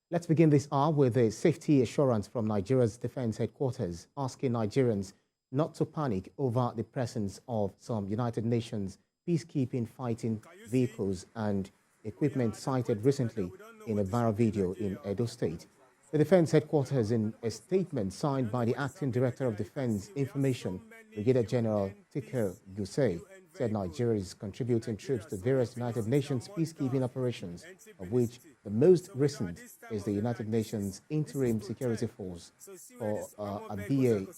Let's begin this hour with a safety assurance from Nigeria's defense headquarters, asking Nigerians not to panic over the presence of some United Nations peacekeeping fighting vehicles and equipment cited recently in a viral video in Edo State. The defense headquarters, in a statement signed by the acting director of Defense Information, Brigadier General Tikir Gusai, said Nigeria is contributing troops to various United Nations peacekeeping operations, of which the most recent is the United Nations Interim Security Force for Abyei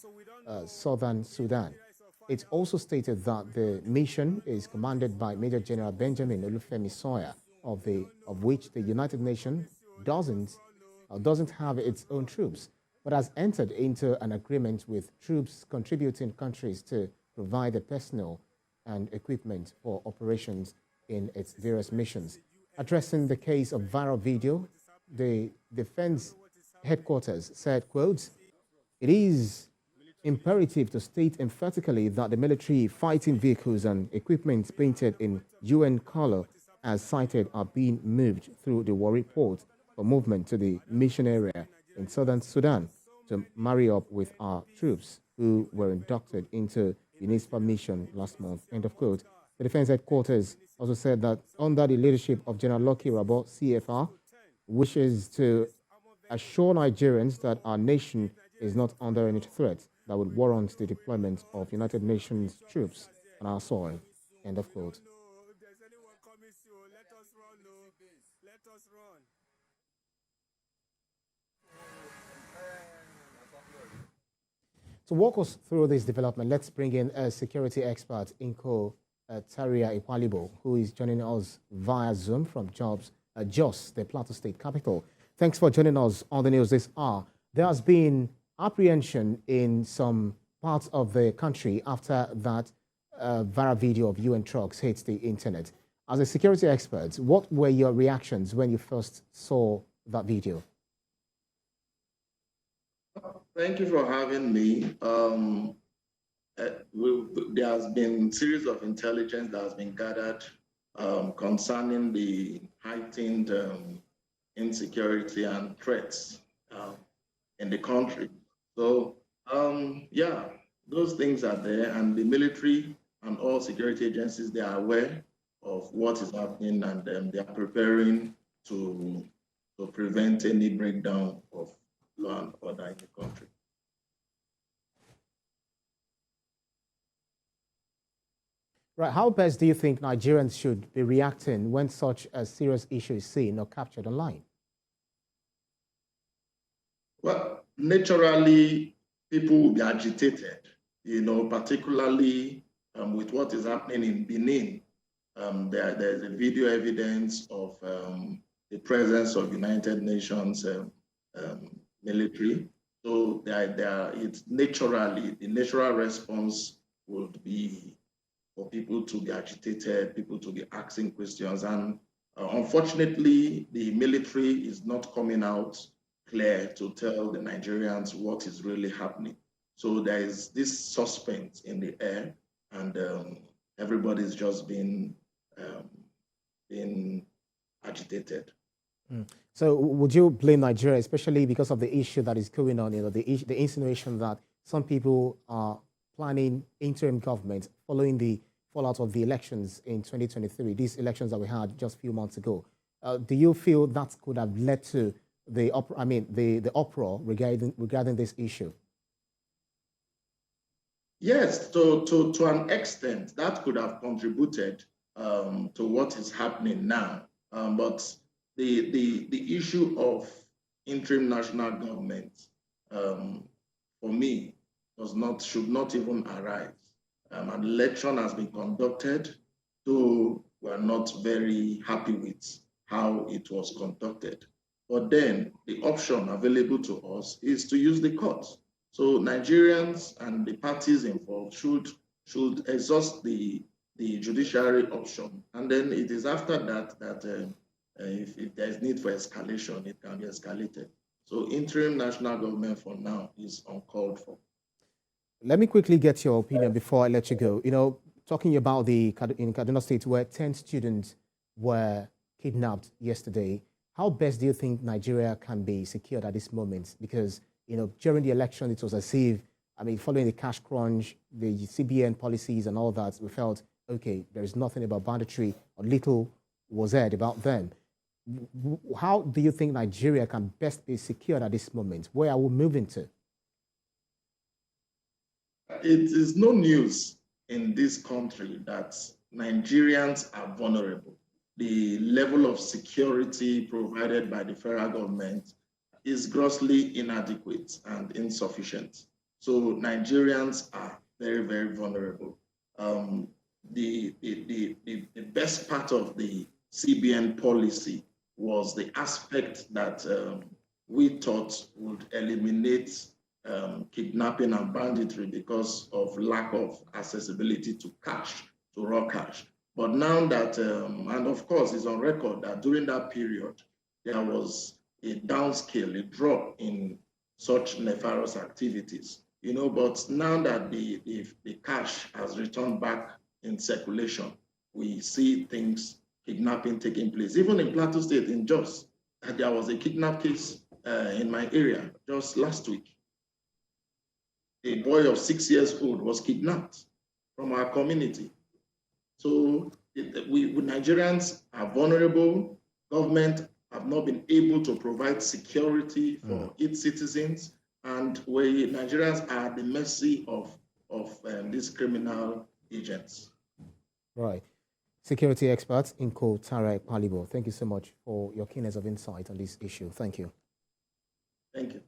Southern Sudan. It also stated that the mission is commanded by Major General Benjamin Olufemi Sawyer, of which the United Nations doesn't have its own troops, but has entered into an agreement with troops contributing countries to provide the personnel and equipment for operations in its various missions. Addressing the case of viral video, the defense headquarters said, quote, "It is imperative to state emphatically that the military fighting vehicles and equipment painted in UN color as cited are being moved through the Warri port for movement to the mission area in southern Sudan to marry up with our troops who were inducted into UNISPA mission last month," end of quote. The defense headquarters also said that under the leadership of General Lucky Rabo, CFR, wishes to assure Nigerians that our nation is not under any threat that would warrant the deployment of United Nations troops on our soil, end of quote. To walk us through this development, let's bring in a security expert, Inko Taria Ikwalibo, who is joining us via Zoom from Jos, the Plateau State capital. Thanks for joining us on the news this hour. There has been apprehension in some parts of the country after that viral video of UN trucks hit the internet. As a security expert, what were your reactions when you first saw that video? Thank you for having me. There has been a series of intelligence that has been gathered concerning the heightened insecurity and threats in the country. So, yeah, those things are there, and the military and all security agencies, they are aware of what is happening, and they are preparing to prevent any breakdown of law and order in the country. Right. How best do you think Nigerians should be reacting when such a serious issue is seen or captured online? Well, naturally, people will be agitated, particularly with what is happening in Benin. There's a video evidence of the presence of United Nations military. So it's naturally, the natural response would be for people to be agitated, people to be asking questions. And unfortunately, the military is not coming out clear to tell the Nigerians what is really happening. So there is this suspense in the air, and everybody's just being agitated. So would you blame Nigeria, especially because of the issue that is going on, the insinuation that some people are planning interim government following the fallout of the elections in 2023, these elections that we had just a few months ago? Do you feel that could have led to the uproar regarding this issue? Yes, to an extent, that could have contributed to what is happening now. But the issue of interim national government, for me, should not even arise. An election has been conducted, though we're not very happy with how it was conducted. But then the option available to us is to use the courts. So Nigerians and the parties involved should exhaust the judiciary option. And then it is after that if there is need for escalation, it can be escalated. So interim national government for now is uncalled for. Let me quickly get your opinion before I let you go. Talking about in Kaduna State where 10 students were kidnapped yesterday, How best do you think Nigeria can be secured at this moment? Because, during the election, it was as if, following the cash crunch, the CBN policies and all that, we felt, okay, there is nothing about banditry, or little was said about them. How do you think Nigeria can best be secured at this moment? Where are we moving to? It is no news in this country that Nigerians are vulnerable. The level of security provided by the federal government is grossly inadequate and insufficient. So Nigerians are very, very vulnerable. The best part of the CBN policy was the aspect that we thought would eliminate kidnapping and banditry because of lack of accessibility to cash, to raw cash. But now that, and of course, it's on record that during that period, there was a downscale, a drop in such nefarious activities. But now that the cash has returned back in circulation, we see things, kidnapping taking place. Even in Plateau State, in Jos, there was a kidnap case in my area just last week. A boy of 6 years old was kidnapped from our community. So Nigerians are vulnerable. Government have not been able to provide security for its citizens, and Nigerians are at the mercy of these criminal agents. Right. Security expert Inko Tare Palibo, thank you so much for your keenness of insight on this issue. Thank you. Thank you.